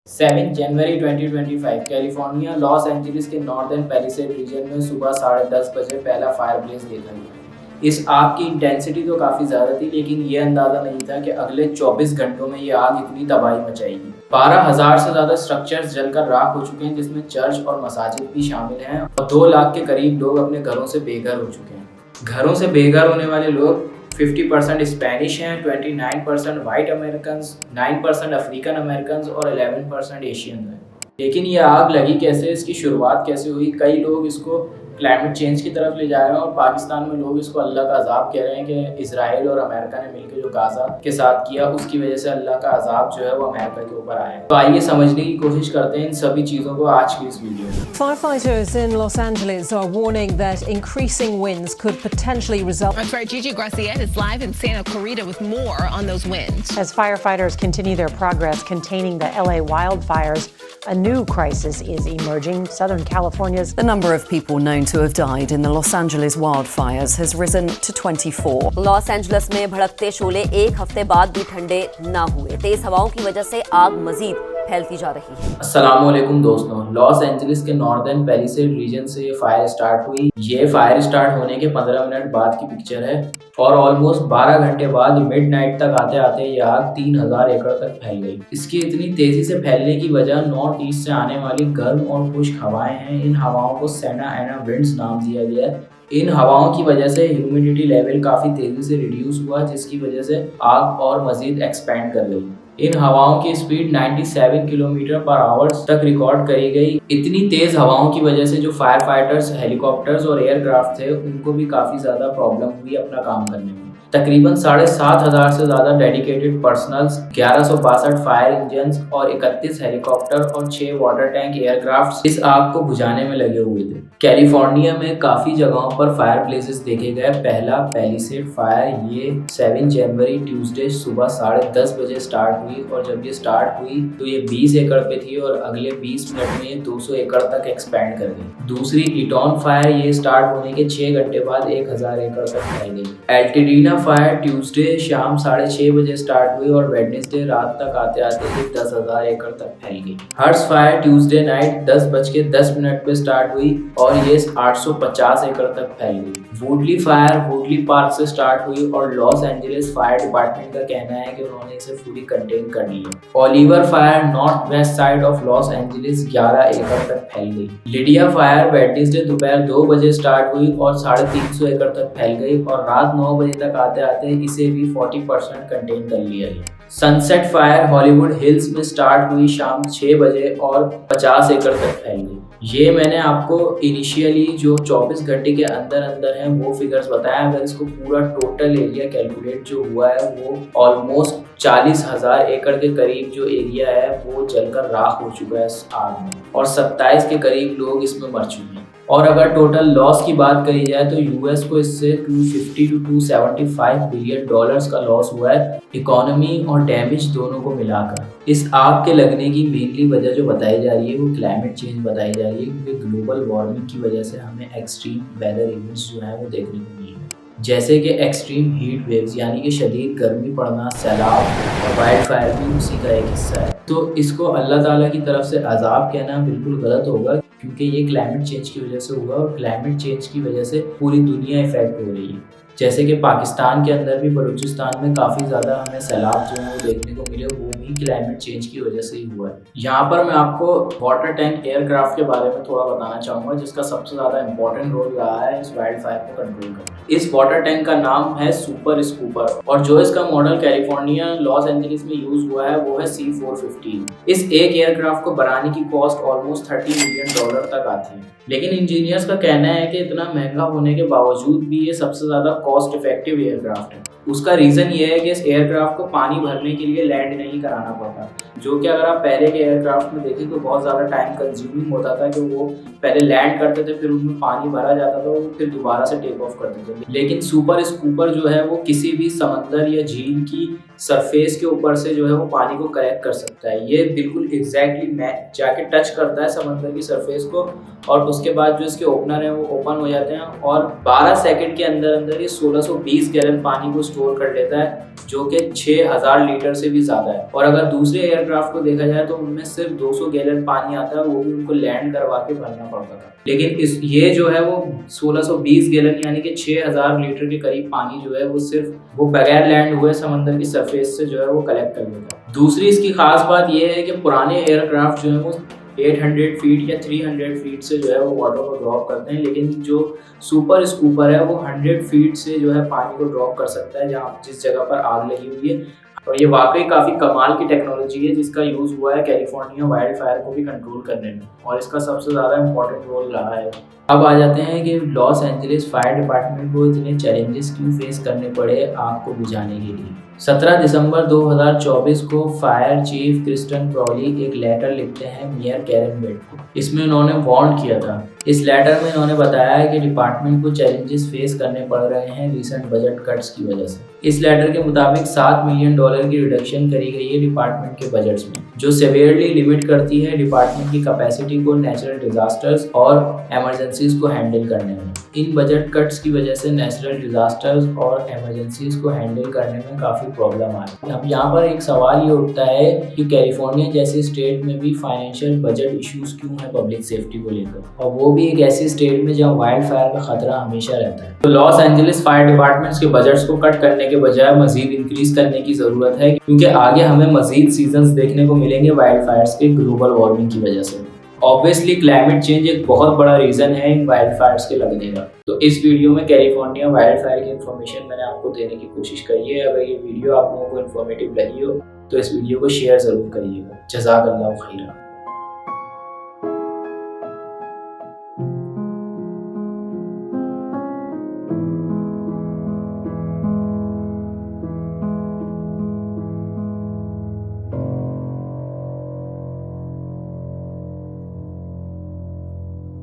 7 जनवरी 2025 California Los Angeles के northern palisade reason में सुबह 10:30 बजे पहला फायर ब्लेज देखा गया। इस आग की इंटेंसिटी तो काफ़ी ज़्यादा थी, लेकिन ये अंदाज़ा नहीं था कि अगले 24 घंटों में ये आग इतनी तबाही मचाएगी। 12,000 से ज़्यादा स्ट्रक्चर्स जलकर राख हो चुके हैं, जिसमें चर्च और मसाजिद भी शामिल हैं, और 2 लाख के करीब लोग अपने घरों से बेघर हो चुके हैं। घरों से बेघर होने वाले लोग 50% स्पेनिश हैं, 29% वाइट अमेरिकन, 9% अफ्रीकन अमेरिकन और 11% एशियन हैं। लेकिन ये आग लगी कैसे, इसकी शुरुआत कैसे हुई? कई लोग इसको क्लाइमेट चेंज की तरफ ले जा रहे हैं, और पाकिस्तान में लोग इसको अल्लाह का अजाब कह रहे हैं कि इसराइल और अमेरिका ने मिलकर जो गाजा के साथ किया, उसकी वजह से अल्लाह का अजाब जो है वो अमेरिका के ऊपर आया है। तो आइए समझने की कोशिश करते हैं इन सभी चीज़ों को आज की इस वीडियो में। Firefighters in Los Angeles are warning that increasing winds could potentially result. That's right. Gigi Graciet is live in Santa Clarita with more on those winds. As firefighters continue their progress containing the LA wildfires, a new crisis is emerging. Southern California's The number of people known to have died in the Los Angeles wildfires has risen to 24. Los Angeles में भड़कते शोले एक हफ्ते बाद भी ठंडे ना हुए। तेज हवाओं की वजह से आग मजीद फैलती जा रही है। अस्सलामुअलैकुम दोस्तों, लॉस एंजलिस के नॉर्दर्न पैलिसेड रीजन से ये फायर स्टार्ट हुई। ये फायर स्टार्ट होने के 15 मिनट बाद की पिक्चर है, और ऑलमोस्ट 12 घंटे बाद मिडनाइट तक आते आते ये आग 3000 एकड़ तक फैल गई। इसकी इतनी तेजी से फैलने की वजह नॉर्थ ईस्ट से आने वाली गर्म और खुश्क हवाएं हैं। इन हवाओं को सेना एना विंड्स नाम दिया गया है। इन हवाओं की वजह से ह्यूमिडिटी लेवल काफ़ी तेज़ी से रिड्यूस हुआ, जिसकी वजह से आग और मज़ीद एक्सपैंड कर गई। इन हवाओं की स्पीड 97 किलोमीटर पर आवर तक रिकॉर्ड करी गई। इतनी तेज़ हवाओं की वजह से जो फायर फाइटर्स, हेलीकॉप्टर्स और एयरक्राफ्ट थे, उनको भी काफ़ी ज़्यादा प्रॉब्लम हुई अपना काम करने में। तकरीबन 7,500 से ज़्यादा डेडिकेटेड पर्सनल्स, 1162 फायर इंजन्स और 31 हेलीकॉप्टर और 6 वाटर टैंक एयरक्राफ्ट इस आग को बुझाने में लगे हुए थे। कैलिफोर्निया में काफ़ी जगहों पर फायर प्लेसेस देखे गए। पहला पैलिसेड फायर ये 7 जनवरी ट्यूसडे सुबह 10:30 बजे स्टार्ट हुई, और जब ये स्टार्ट हुई तो ये 20 एकड़ पे थी, और अगले 20 मिनट में ये 200 एकड़ तक एक्सपैंड कर गई। दूसरी इटॉन फायर ये स्टार्ट होने के 6 घंटे बाद 1000 एकड़ तक फैल गई। एल्टिडीना फायर ट्यूसडे शाम 6:30 बजे स्टार्ट हुई, और वेडनेसडे रात तक आते आते 10,000 एकड़ तक फैल गई। हर्स फायर ट्यूसडे नाइट 10:10 पे स्टार्ट हुई, और ये 850 एकड़ तक फैल गई। वुडली फायर वुडली पार्क से स्टार्ट हुई, और लॉस एंजलिस फायर डिपार्टमेंट का कहना है कि उन्होंने इसे पूरी कंटेन कर ली है। Oliver fire north west side of Los Angeles 11 एकड़ तक फैल गई। लिडिया फायर वेडनेसडे दोपहर 2 बजे स्टार्ट हुई और 350 एकड़ तक फैल गई, और रात 9 बजे तक आते आते इसे भी 40% कंटेन कर लिया गया। सनसेट फायर हॉलीवुड हिल्स में स्टार्ट हुई शाम 6 बजे और 50 एकड़ तक फैल गई। ये मैंने आपको इनिशियली जो 24 घंटे के अंदर अंदर हैं वो फिगर्स बताया। अगर इसको पूरा टोटल एरिया कैलकुलेट जो हुआ है वो ऑलमोस्ट 40,000 एकड़ के करीब जो एरिया है वो जलकर राख हो चुका है इस आग में, और 27 के करीब लोग इसमें मर चुके हैं। और अगर टोटल लॉस की बात करी जाए तो यूएस को इससे 250 to 275 बिलियन डॉलर्स का लॉस हुआ है, इकोनॉमी और डैमेज दोनों को मिलाकर। इस आग के लगने की मेनली वजह जो बताई जा रही है वो क्लाइमेट चेंज बताई जा रही है, क्योंकि ग्लोबल वार्मिंग की वजह से हमें एक्सट्रीम वेदर इवेंट्स जो है वो देखने को मिले, जैसे कि एक्सट्रीम हीट वेव्स यानी कि शदीद गर्मी पड़ना, सैलाब और वाइल्ड फायर भी उसी का एक हिस्सा है। तो इसको अल्लाह ताला की तरफ से अजाब कहना बिल्कुल गलत होगा, क्योंकि ये क्लाइमेट चेंज की वजह से हुआ, और क्लाइमेट चेंज की वजह से पूरी दुनिया इफेक्ट हो रही है। जैसे कि पाकिस्तान के अंदर भी बलूचिस्तान में काफ़ी ज़्यादा हमें सैलाब जो है वो देखने को मिले, वो भी क्लाइमेट चेंज की वजह से ही हुआ है। यहाँ पर मैं आपको वाटर टैंक एयरक्राफ्ट के बारे में थोड़ा बताना चाहूँगा, जिसका सबसे ज़्यादा इंपॉर्टेंट रोल रहा है इस वाइल्ड फायर को कंट्रोल करने। इस वाटर टैंक का नाम है सुपर स्कूपर, और जो इसका मॉडल कैलिफोर्निया लॉस एंजलिस में यूज हुआ है वो है C450। इस एक एयरक्राफ्ट को बनाने की कॉस्ट ऑलमोस्ट $30 मिलियन तक आती है, लेकिन इंजीनियर्स का कहना है कि इतना महंगा होने के बावजूद भी ये सबसे ज़्यादा कॉस्ट इफेक्टिव एयरक्राफ्ट है। उसका रीज़न ये है कि इस एयरक्राफ्ट को पानी भरने के लिए लैंड नहीं कराना पड़ता, जो कि अगर आप पहले के एयरक्राफ्ट में देखें तो बहुत ज़्यादा टाइम कंज्यूमिंग होता था, कि वो पहले लैंड करते थे, फिर उनमें पानी भरा जाता था, फिर दोबारा से टेक ऑफ करते थे। लेकिन सुपर स्कूपर जो है वो किसी भी समंदर या झील की सरफेस के ऊपर से जो है वो पानी को कलेक्ट कर सकता है। ये बिल्कुल एग्जैक्टली जाके टच करता है समंदर की सरफेस को और उसके बाद जो इसके ओपनर हैं वो ओपन हो जाते हैं और 12 सेकंड के अंदर अंदर ये 1620 गैलन पानी को स्टोर कर लेता है, जो कि 6000 लीटर से भी ज़्यादा है। और अगर दूसरे एयरक्राफ्ट को देखा जाए तो उनमें सिर्फ 200 गैलन पानी आता है, वो भी उनको लैंड करवा के भरना पड़ता था। लेकिन ये जो है वो 1620 गैलन यानी कि 6000 लीटर के करीब पानी जो है वो सिर्फ वो बगैर लैंड हुए समंदर की सरफेस से जो है वो कलेक्ट कर लेता है। दूसरी इसकी खास बात ये है कि पुराने एयरक्राफ्ट जो है वो 800 फीट या 300 फीट से जो है वो वाटर को ड्रॉप करते हैं, लेकिन जो सुपर स्कूपर है वो 100 फीट से जो है पानी को ड्रॉप कर सकता है जहाँ जिस जगह पर आग लगी हुई है। और ये वाकई काफ़ी कमाल की टेक्नोलॉजी है जिसका यूज़ हुआ है कैलिफोर्निया वाइल्ड फायर को भी कंट्रोल करने में, और इसका सबसे ज़्यादा इम्पोर्टेंट रोल रहा है। अब आ जाते हैं कि लॉस एंजलिस फायर डिपार्टमेंट को इतने चैलेंजेस क्यों फेस करने पड़े आग को बुझाने के लिए। 17 दिसंबर 2024 को फायर चीफ क्रिस्टन क्रॉली एक लेटर लिखते हैं मेयर कैरन बेट को। इसमें उन्होंने वार्न किया था। इस लेटर में उन्होंने बताया है कि डिपार्टमेंट को चैलेंजेस फेस करने पड़ रहे हैं रिसेंट बजट कट्स की वजह से। इस लेटर के मुताबिक $7 मिलियन की रिडक्शन करी गई है डिपार्टमेंट के बजट्स में, जो सेवियरली लिमिट करती है डिपार्टमेंट की कैपेसिटी को नेचुरल डिजास्टर्स और एमरजेंसीज को हैंडल करने में। इन बजट कट्स की वजह से नेचुरल डिजास्टर्स और एमरजेंसीज को हैंडल करने में काफ़ी प्रॉब्लम आ रही है। अब यहाँ पर एक सवाल ये उठता है कि कैलिफोर्निया जैसे स्टेट में भी फाइनेंशियल बजट इश्यूज क्यों है पब्लिक सेफ्टी को लेकर, और वो भी एक ऐसी स्टेट में जहाँ वाइल्ड फायर का खतरा हमेशा रहता है। तो लॉस एंजलिस फायर डिपार्टमेंट्स के बजट्स को कट करने के बजाय मजीद इंक्रीज करने की जरूरत है, क्योंकि आगे हमें मजीद सीजन्स देखने को मिलेंगे वाइल्ड फायर्स के ग्लोबल वार्मिंग की वजह से। ऑब्वियसली क्लाइमेट चेंज एक बहुत बड़ा रीजन है इन वाइल्ड फायर्स के लगने का। तो इस वीडियो में कैलिफोर्निया वाइल्ड फायर की इन्फॉर्मेशन मैंने आपको देने की कोशिश करी है। अगर ये वीडियो आप लोगों को इन्फॉर्मेटिव लगी हो तो इस वीडियो को शेयर जरूर करिएगा। जज़ाकल्लाह खैरा।